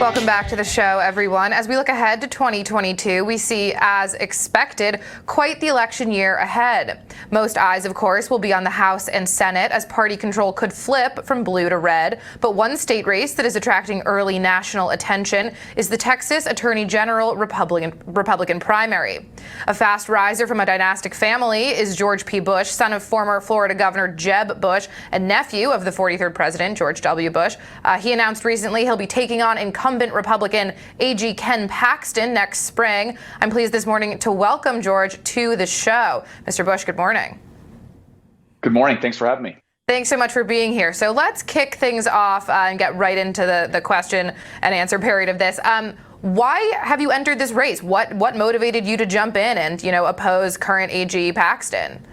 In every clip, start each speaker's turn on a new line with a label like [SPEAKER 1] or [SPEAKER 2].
[SPEAKER 1] Welcome back to the show, everyone. As we look ahead to 2022, we see, as expected, quite the election year ahead. Most eyes, of course, will be on the House and Senate, as party control could flip from blue to red. But one state race that is attracting early national attention is the Texas Attorney General Republican primary. A fast riser from a dynastic family is George P. Bush, son of former Florida Governor Jeb Bush and nephew of the 43rd President, George W. Bush. He announced recently he'll be taking on incumbent Republican AG Ken Paxton next spring. I'm pleased this morning to welcome George to the show. Mr. Bush, good morning.
[SPEAKER 2] Good morning. Thanks for having me.
[SPEAKER 1] Thanks so much for being here. So let's kick things off and get right into the question and answer period of this. Why have you entered this race? What motivated you to jump in and, oppose current AG Paxton?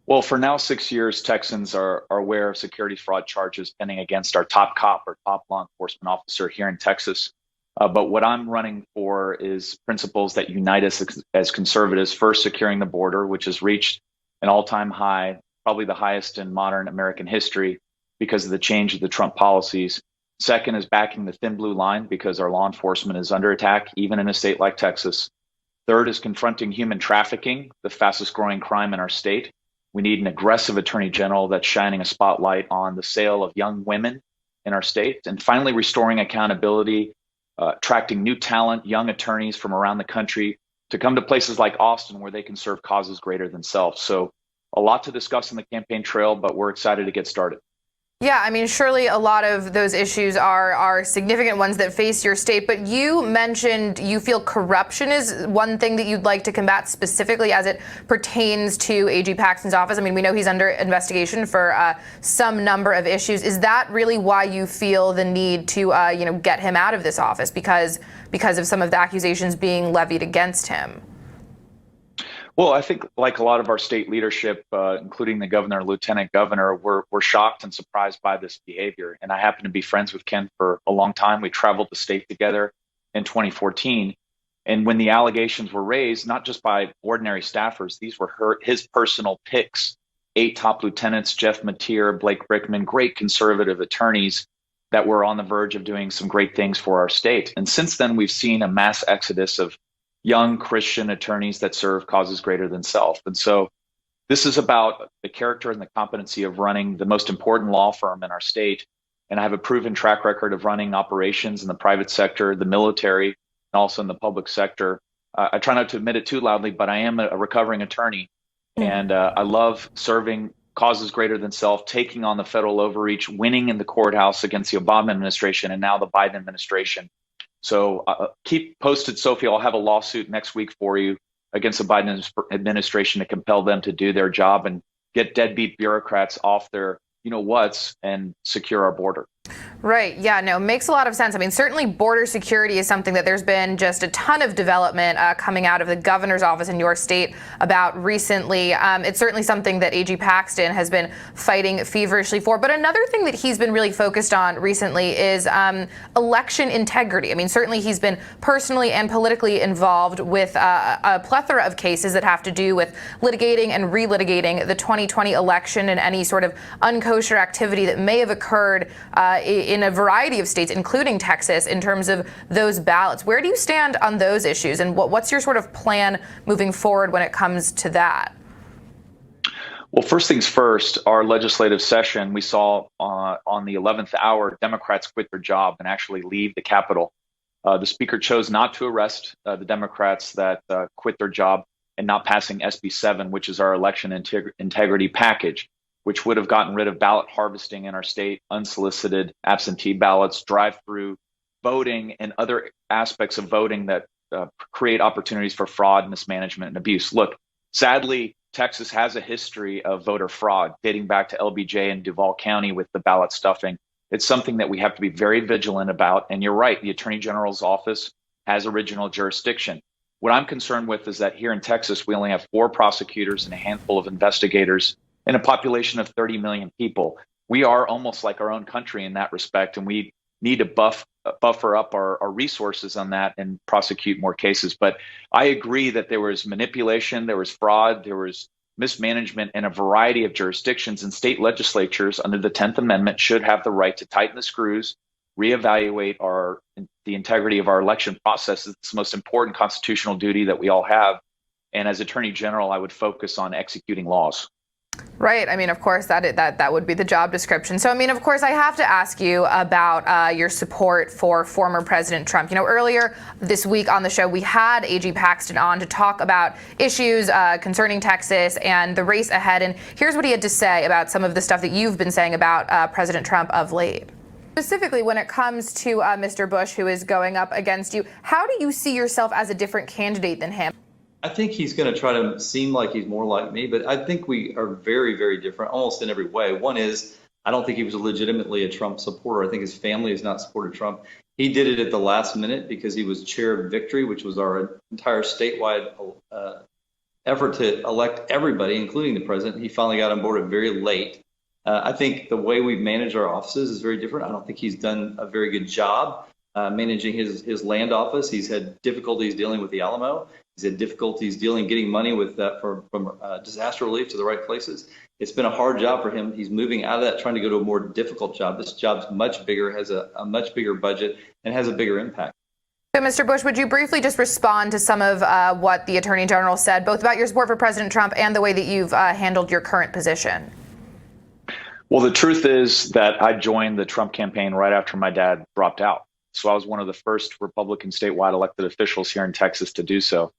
[SPEAKER 2] Well, for now 6 years, Texans are aware of securities fraud charges pending against our top cop or top law enforcement officer here in Texas. But what I'm running for is principles that unite us as conservatives. First, securing the border, which has reached an all-time high, probably the highest in modern American history because of the change of the Trump policies. Second is backing the thin blue line because our law enforcement is under attack, even in a state like Texas. Third is confronting human trafficking, the fastest growing crime in our state. We need an aggressive attorney general that's shining a spotlight on the sale of young women in our state. And finally, restoring accountability, attracting new talent, young attorneys from around the country to come to places like Austin where they can serve causes greater than self. So a lot to discuss in the campaign trail, but we're excited to get started.
[SPEAKER 1] Yeah, I mean, surely a lot of those issues are significant ones that face your state, but you mentioned you feel corruption is one thing that you'd like to combat specifically as it pertains to AG Paxton's office. I mean, we know he's under investigation for some number of issues. Is that really why you feel the need to, get him out of this office because of some of the accusations being levied against him?
[SPEAKER 2] Well, I think like a lot of our state leadership, including the governor, lieutenant governor, we're shocked and surprised by this behavior. And I happen to be friends with Ken for a long time. We traveled the state together in 2014. And when the allegations were raised, not just by ordinary staffers, these were his personal picks, 8 top lieutenants, Jeff Mateer, Blake Brickman, great conservative attorneys that were on the verge of doing some great things for our state. And since then, we've seen a mass exodus of young Christian attorneys that serve causes greater than self. And so this is about the character and the competency of running the most important law firm in our state. And I have a proven track record of running operations in the private sector, the military, and also in the public sector. I try not to admit it too loudly, but I am a recovering attorney. And I love serving causes greater than self, taking on the federal overreach, winning in the courthouse against the Obama administration and now the Biden administration. So keep posted, Sophie. I'll have a lawsuit next week for you against the Biden administration to compel them to do their job and get deadbeat bureaucrats off their whats and secure our border.
[SPEAKER 1] Right. Yeah, no, makes a lot of sense. I mean, certainly border security is something that there's been just a ton of development coming out of the governor's office in your state about recently. It's certainly something that AG Paxton has been fighting feverishly for. But another thing that he's been really focused on recently is election integrity. I mean, certainly he's been personally and politically involved with a plethora of cases that have to do with litigating and relitigating the 2020 election and any sort of unkosher activity that may have occurred in a variety of states, including Texas, in terms of those ballots. Where do you stand on those issues, and what's your sort of plan moving forward when it comes to that?
[SPEAKER 2] Well, first things first, our legislative session, we saw on the 11th hour, Democrats quit their job and actually leave the Capitol. The speaker chose not to arrest the Democrats that quit their job and not passing SB 7, which is our election integrity package, which would have gotten rid of ballot harvesting in our state, unsolicited absentee ballots, drive-through voting, and other aspects of voting that create opportunities for fraud, mismanagement, and abuse. Look, sadly, Texas has a history of voter fraud dating back to LBJ and Duval County with the ballot stuffing. It's something that we have to be very vigilant about. And you're right, the Attorney General's office has original jurisdiction. What I'm concerned with is that here in Texas, we only have 4 prosecutors and a handful of investigators in a population of 30 million people. We are almost like our own country in that respect, and we need to buffer up our resources on that and prosecute more cases. But I agree that there was manipulation, there was fraud, there was mismanagement in a variety of jurisdictions, and state legislatures under the 10th Amendment should have the right to tighten the screws reevaluate the integrity of our election process. It's the most important constitutional duty that we all have. And as Attorney General, I would focus on executing laws.
[SPEAKER 1] Right. I mean, of course, that would be the job description. So, I mean, of course, I have to ask you about your support for former President Trump. You know, earlier this week on the show, we had A.G. Paxton on to talk about issues concerning Texas and the race ahead. And here's what he had to say about some of the stuff that you've been saying about President Trump of late. Specifically, when it comes to Mr. Bush, who is going up against you, how do you see yourself as a different candidate than him?
[SPEAKER 3] I think he's going to try to seem like he's more like me, but I think we are very, very different, almost in every way. One is, I don't think he was legitimately a Trump supporter. I think his family has not supported Trump. He did it at the last minute because he was chair of Victory, which was our entire statewide effort to elect everybody, including the president. He finally got on board very late. I think the way we've managed our offices is very different. I don't think he's done a very good job managing his land office. He's had difficulties dealing with the Alamo. He's had difficulties getting money with that from disaster relief to the right places. It's been a hard job for him. He's moving out of that, trying to go to a more difficult job. This job's much bigger, has a much bigger budget, and has a bigger impact.
[SPEAKER 1] So, Mr. Bush, would you briefly just respond to some of what the Attorney General said, both about your support for President Trump and the way that you've handled your current position?
[SPEAKER 2] Well, the truth is that I joined the Trump campaign right after my dad dropped out. So I was one of the first Republican statewide elected officials here in Texas to do so.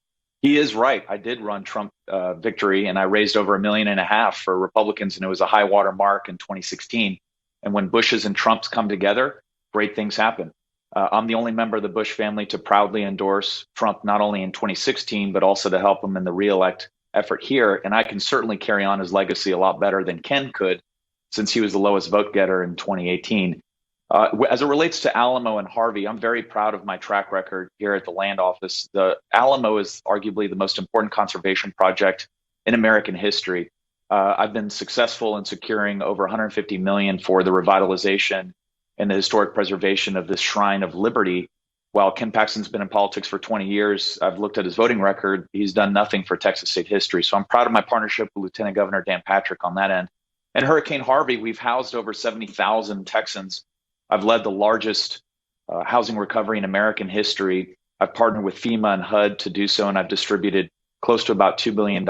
[SPEAKER 2] He is right. I did run Trump Victory, and I raised over $1.5 million for Republicans, and it was a high water mark in 2016. And when Bushes and Trumps come together, great things happen. I'm the only member of the Bush family to proudly endorse Trump, not only in 2016, but also to help him in the reelect effort here. And I can certainly carry on his legacy a lot better than Ken could, since he was the lowest vote getter in 2018. As it relates to Alamo and Harvey, I'm very proud of my track record here at the Land Office. The Alamo is arguably the most important conservation project in American history. I've been successful in securing over $150 million for the revitalization and the historic preservation of this shrine of liberty. While Ken Paxton's been in politics for 20 years, I've looked at his voting record. He's done nothing for Texas state history. So I'm proud of my partnership with Lieutenant Governor Dan Patrick on that end. And Hurricane Harvey, we've housed over 70,000 Texans. I've led the largest housing recovery in American history. I've partnered with FEMA and HUD to do so, and I've distributed close to about $2 billion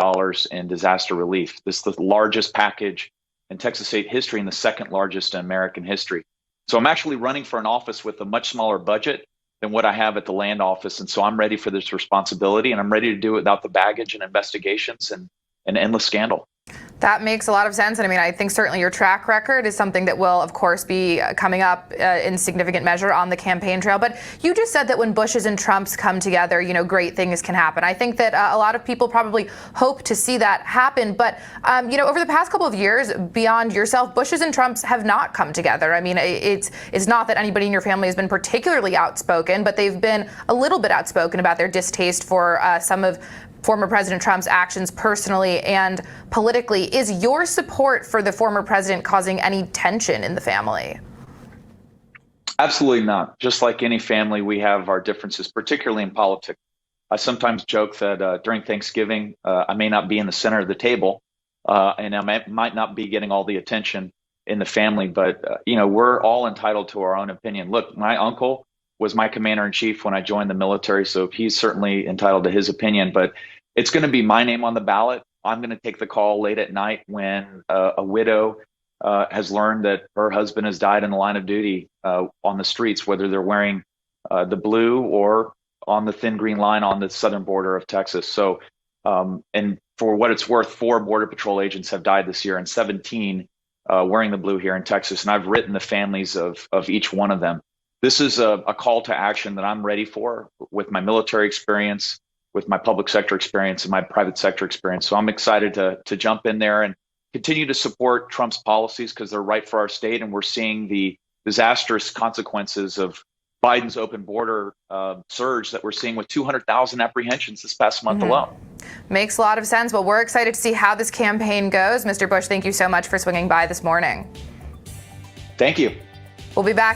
[SPEAKER 2] in disaster relief. This is the largest package in Texas state history and the second largest in American history. So I'm actually running for an office with a much smaller budget than what I have at the Land Office. And so I'm ready for this responsibility, and I'm ready to do it without the baggage and investigations and endless scandal.
[SPEAKER 1] That makes a lot of sense. And I mean, I think certainly your track record is something that will, of course, be coming up in significant measure on the campaign trail. But you just said that when Bushes and Trumps come together, you know, great things can happen. I think that a lot of people probably hope to see that happen. But, you know, over the past couple of years, beyond yourself, Bushes and Trumps have not come together. I mean, it's not that anybody in your family has been particularly outspoken, but they've been a little bit outspoken about their distaste for some of former President Trump's actions personally and politically. Is your support for the former president causing any tension in the family?
[SPEAKER 2] Absolutely not. Just like any family, we have our differences, particularly in politics. I sometimes joke that during Thanksgiving, I may not be in the center of the table, and I might not be getting all the attention in the family, but you know, we're all entitled to our own opinion. Look, my uncle was my commander-in-chief when I joined the military, so he's certainly entitled to his opinion, but it's going to be my name on the ballot. I'm going to take the call late at night when a widow has learned that her husband has died in the line of duty on the streets, whether they're wearing the blue or on the thin green line on the southern border of Texas. So, and for what it's worth, 4 Border Patrol agents have died this year and 17 wearing the blue here in Texas. And I've written the families of each one of them. This is a call to action that I'm ready for with my military experience, with my public sector experience and my private sector experience. So I'm excited to jump in there and continue to support Trump's policies because they're right for our state. And we're seeing the disastrous consequences of Biden's open border surge that we're seeing with 200,000 apprehensions this past month alone.
[SPEAKER 1] Makes a lot of sense. Well, we're excited to see how this campaign goes. Mr. Bush, thank you so much for swinging by this morning.
[SPEAKER 2] Thank you.
[SPEAKER 1] We'll be back.